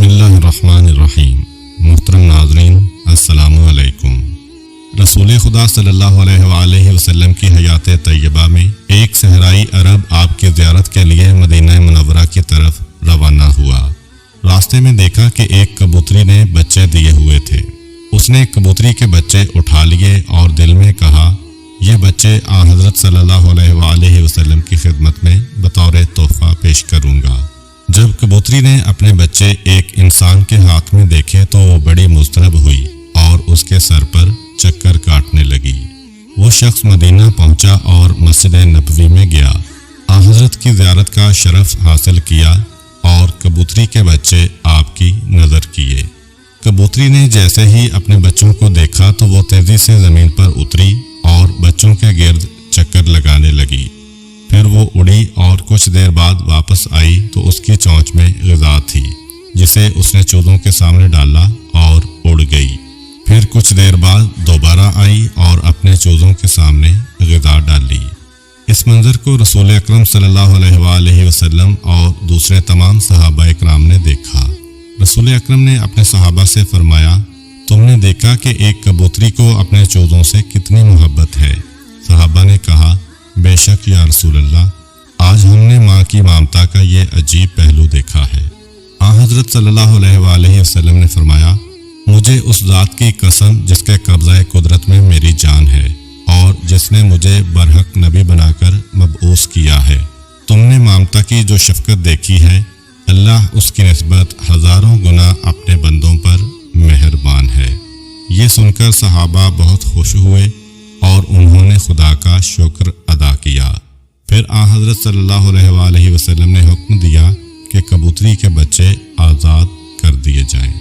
بسم اللہ الرحمن الرحیم۔ محترم ناظرین، السلام علیکم۔ رسول خدا صلی اللہ علیہ وآلہ وسلم کی حیات طیبہ میں ایک صحرائی عرب آپ کی زیارت کے لیے مدینہ منورہ کی طرف روانہ ہوا۔ راستے میں دیکھا کہ ایک کبوتری نے بچے دیے ہوئے تھے۔ اس نے کبوتری کے بچے اٹھا لیے اور دل میں کہا، یہ بچے حضرت صلی اللہ علیہ وآلہ وسلم کی خدمت میں بطور تحفہ پیش کروں گا۔ جب کبوتری نے اپنے بچے ایک انسان کے ہاتھ میں دیکھے تو وہ بڑی مضطرب ہوئی اور اس کے سر پر چکر کاٹنے لگی۔ وہ شخص مدینہ پہنچا اور مسجد نبوی میں گیا، حضرت کی زیارت کا شرف حاصل کیا اور کبوتری کے بچے آپ کی نظر کیے۔ کبوتری نے جیسے ہی اپنے بچوں کو دیکھا تو وہ تیزی سے زمین پر اتری اور بچوں کے گرد چکر لگانے لگی۔ پھر وہ اڑی اور کچھ دیر بعد واپس آئی تو اس کی چونچ میں غذا تھی، جسے اس نے چوزوں کے سامنے ڈالا اور اڑ گئی۔ پھر کچھ دیر بعد دوبارہ آئی اور اپنے چوزوں کے سامنے غذا ڈالی۔ اس منظر کو رسول اکرم صلی اللہ علیہ وآلہ وسلم اور دوسرے تمام صحابہ اکرام نے دیکھا۔ رسول اکرم نے اپنے صحابہ سے فرمایا، تم نے دیکھا کہ ایک کبوتری کو اپنے چوزوں سے کتنی محبت ہے؟ صحابہ نے کہا، بے شک یا رسول اللہ، آج ہم نے ماں کی ممتا کا یہ عجیب پہلو دیکھا ہے۔ حضرت صلی اللہ علیہ وآلہ وسلم نے فرمایا، مجھے اس ذات کی قسم جس کے قبضہ قدرت میں میری جان ہے اور جس نے مجھے برحق نبی بنا کر مبعوث کیا ہے، تم نے ممتا کی جو شفقت دیکھی ہے، اللہ اس کی نسبت ہزاروں گنا اپنے بندوں پر مہربان ہے۔ یہ سن کر صحابہ بہت خوش ہوئے اور انہوں نے خدا کا شکر ادا کیا۔ پھر حضرت صلی اللہ علیہ وآلہ وسلم نے حکم دیا کہ کبوتری کے بچے آزاد کر دیے جائیں۔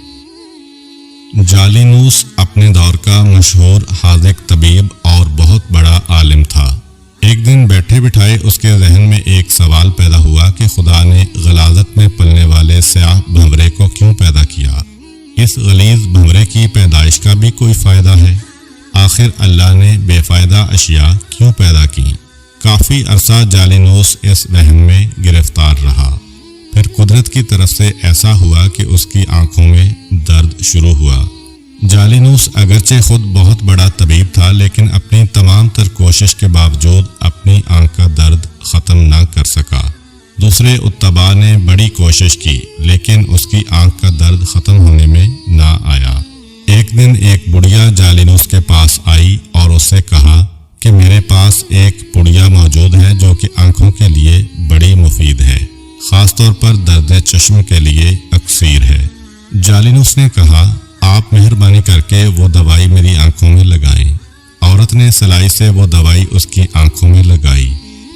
جالینوس اپنے دور کا مشہور حاذق طبیب اور بہت بڑا عالم تھا۔ ایک دن بیٹھے بٹھائے اس کے ذہن میں ایک سوال پیدا ہوا کہ خدا نے غلاظت میں پلنے والے سیاہ بھنورے کو کیوں پیدا کیا؟ اس غلیظ بھنورے کی پیدائش کا بھی کوئی فائدہ ہے؟ آخر اللہ نے بے فائدہ اشیاء کیوں پیدا کی؟ کافی عرصہ جالینوس اس وہم میں گرفتار رہا۔ پھر قدرت کی طرف سے ایسا ہوا کہ اس کی آنکھوں میں درد شروع ہوا۔ جالینوس اگرچہ خود بہت بڑا طبیب تھا، لیکن اپنی تمام تر کوشش کے باوجود اپنی آنکھ کا درد ختم نہ کر سکا۔ دوسرے اتباع نے بڑی کوشش کی، لیکن اس کی آنکھ کا درد ختم ہونے میں نہ آیا۔ ایک دن ایک بڑھیا جالینوس کے پاس آئی اور اس سے کہا کہ میرے پاس ایک پڑیا موجود ہے جو کہ آنکھوں کے لیے بڑی مفید ہے، خاص طور پر درد چشم کے لیے اکسیر ہے۔ جالینوس نے کہا، آپ مہربانی کر کے وہ دوائی میری آنکھوں میں لگائیں۔ عورت نے سلائی سے وہ دوائی اس کی آنکھوں میں لگائی۔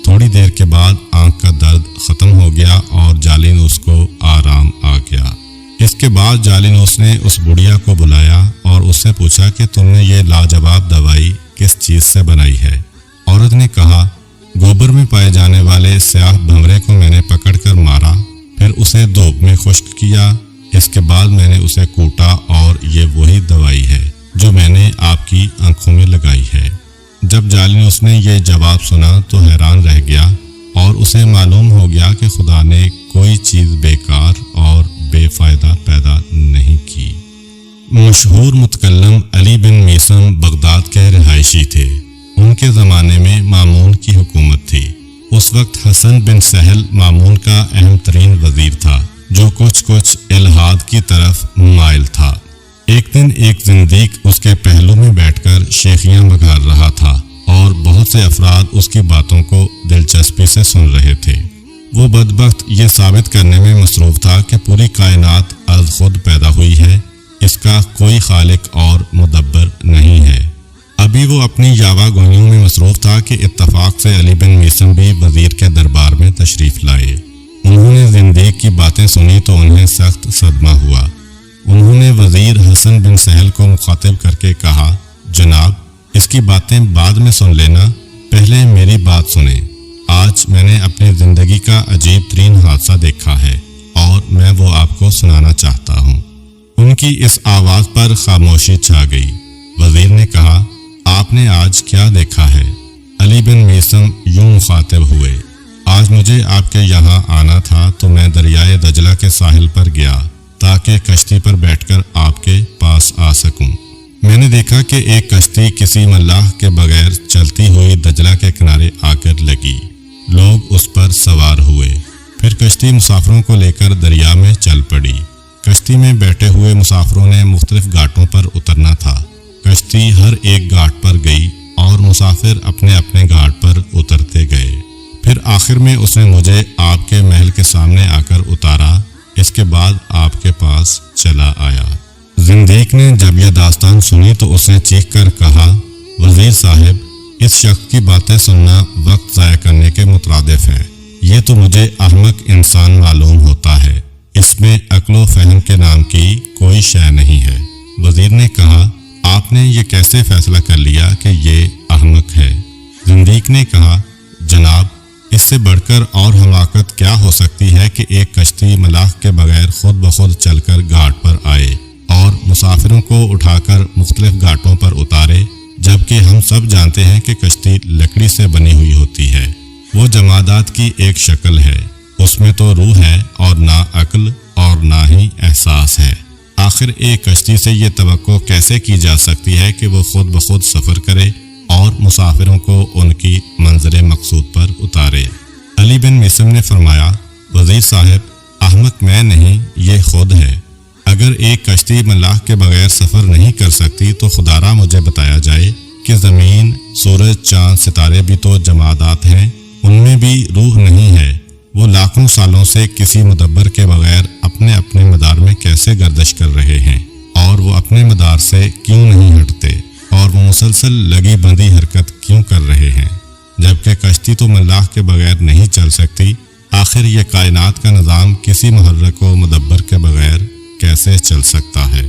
تھوڑی دیر کے بعد آنکھ کا درد ختم ہو گیا اور جالینوس کو آرام آ گیا۔ اس کے بعد جالینوس نے اس بڑھیا کو بلایا اور اس سے پوچھا کہ تم نے یہ لاجواب دوائی کس چیز سے بنائی ہے؟ عورت نے کہا، گوبر میں پائے جانے والے سیاہ بھنورے کو میں نے پکڑ کر مارا، پھر اسے دھوپ میں خشک کیا، اس کے بعد میں نے اسے کوٹا اور یہ وہی دوائی ہے جو میں نے آپ کی آنکھوں میں لگائی ہے۔ جب جالینوس نے یہ جواب سنا تو حیران رہ گیا اور اسے معلوم ہو گیا کہ خدا نے کوئی چیز بیکار اور بے فائدہ پیدا نہیں کی۔ مشہور متکلم علی بن میثم بغداد کے رہائشی تھے۔ ان کے زمانے میں مامون کی حکومت تھی۔ اس وقت حسن بن سہل مامون کا اہم ترین وزیر تھا، جو کچھ الحاد کی طرف مائل تھا۔ ایک دن ایک زندیق اس کے پہلو میں بیٹھ کر شیخیاں بگھار رہا تھا اور بہت سے افراد اس کی باتوں کو دلچسپی سے سن رہے تھے۔ وہ بدبخت یہ ثابت کرنے میں مصروف تھا کہ پوری کائنات از خود پیدا ہوئی ہے، اس کا کوئی خالق اور مدبر نہیں ہے۔ ابھی وہ اپنی یاوہ گوئیوں میں مصروف تھا کہ اتفاق سے علی بن میثم بھی وزیر کے دربار میں تشریف لائے۔ انہوں نے زندیق کی باتیں سنی تو انہیں سخت صدمہ ہوا۔ انہوں نے وزیر حسن بن سہل کو مخاطب کر کے کہا، جناب، اس کی باتیں بعد میں سن لینا، پہلے میری بات سنیں۔ آج میں نے اپنی زندگی کا عجیب ترین حادثہ دیکھا ہے اور میں وہ آپ کو سنانا چاہتا ہوں۔ ان کی اس آواز پر خاموشی چھا گئی۔ وزیر نے کہا، آپ نے آج کیا دیکھا ہے؟ علی بن میثم یوں مخاطب ہوئے، آج مجھے آپ کے یہاں آنا تھا تو میں دریائے دجلہ کے ساحل پر گیا تاکہ تاکہ کشتی پر بیٹھ کر آپ کے پاس آ سکوں۔ میں نے دیکھا کہ ایک کشتی کسی ملاح کے بغیر چلتی ہوئی دجلہ کے کنارے آ کر لگی۔ لوگ اس پر سوار ہوئے۔ پھر کشتی مسافروں کو لے کر دریا میں چل پڑی۔ کشتی میں بیٹھے ہوئے مسافروں نے مختلف گھاٹوں پر اترنا تھا۔ کشتی ہر ایک گھاٹ پر گئی اور مسافر اپنے اپنے گھاٹ پر اترتے گئے۔ پھر آخر میں اس نے مجھے آپ کے محل کے سامنے آ کر اتارا۔ اس کے بعد آپ کے پاس چلا آیا۔ زندیق نے جب یہ داستان سنی تو اس نے چیخ کر کہا، وزیر صاحب، اس شخص کی باتیں سننا وقت ضائع کرنے کے مترادف ہے۔ یہ تو مجھے احمق انسان معلوم ہوتا ہے۔ اس میں عقل و فہم کے نام کی کوئی شے نہیں ہے۔ وزیر نے کہا، آپ نے یہ کیسے فیصلہ کر لیا کہ یہ احمق ہے؟ زندیق نے کہا، جناب، اس سے بڑھ کر اور حماقت کیا ہو سکتی ہے کہ ایک کشتی ملاح کے بغیر خود بخود چل کر گھاٹ پر آئے اور مسافروں کو اٹھا کر مختلف گھاٹوں پر اتارے، جبکہ ہم سب جانتے ہیں کہ کشتی لکڑی سے بنی ہوئی ہوتی ہے۔ وہ جمادات کی ایک شکل ہے، اس میں تو روح ہے اور نہ عقل اور نہ ہی احساس ہے۔ آخر ایک کشتی سے یہ توقع کیسے کی جا سکتی ہے کہ وہ خود بخود سفر کرے اور مسافروں کو ان کی منزل مقصود پر اتارے؟ علی بن مسم نے فرمایا، وزیر صاحب، احمق میں نہیں، یہ خود ہے۔ اگر ایک کشتی ملاح کے بغیر سفر نہیں کر سکتی تو خدارا مجھے بتایا جائے کہ زمین، سورج، چاند، ستارے بھی تو جمادات ہیں، ان میں بھی روح نہیں ہے۔ وہ لاکھوں سالوں سے کسی مدبر کے بغیر اپنے اپنے مدار میں کیسے گردش کر رہے ہیں، اور وہ اپنے مدار سے کیوں نہیں ہٹتے، اور وہ مسلسل لگی بندی حرکت کیوں کر رہے ہیں، جبکہ کشتی تو ملاح کے بغیر نہیں چل سکتی؟ آخر یہ کائنات کا نظام کسی محرک و مدبر کے بغیر کیسے چل سکتا ہے؟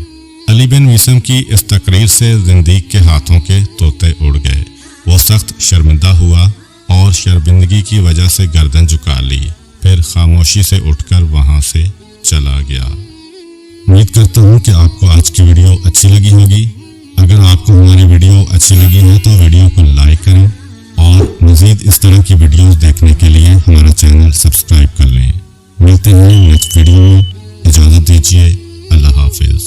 علی بن مسم کی اس تقریر سے زندیق کے ہاتھوں کے طوطے اڑ گئے۔ وہ سخت شرمندہ ہوا اور شرمندگی کی وجہ سے گردن جھکا لی، پھر خاموشی سے اٹھ کر وہاں سے چلا گیا۔ امید کرتا ہوں کہ آپ کو آج کی ویڈیو اچھی لگی ہوگی۔ اگر آپ کو ہماری ویڈیو اچھی لگی ہے تو ویڈیو کو لائک کریں اور مزید اس طرح کی ویڈیوز دیکھنے کے لیے ہمارا چینل سبسکرائب کر لیں۔ ملتے ہیں نیکسٹ ویڈیو میں، اجازت دیجیے، اللہ حافظ۔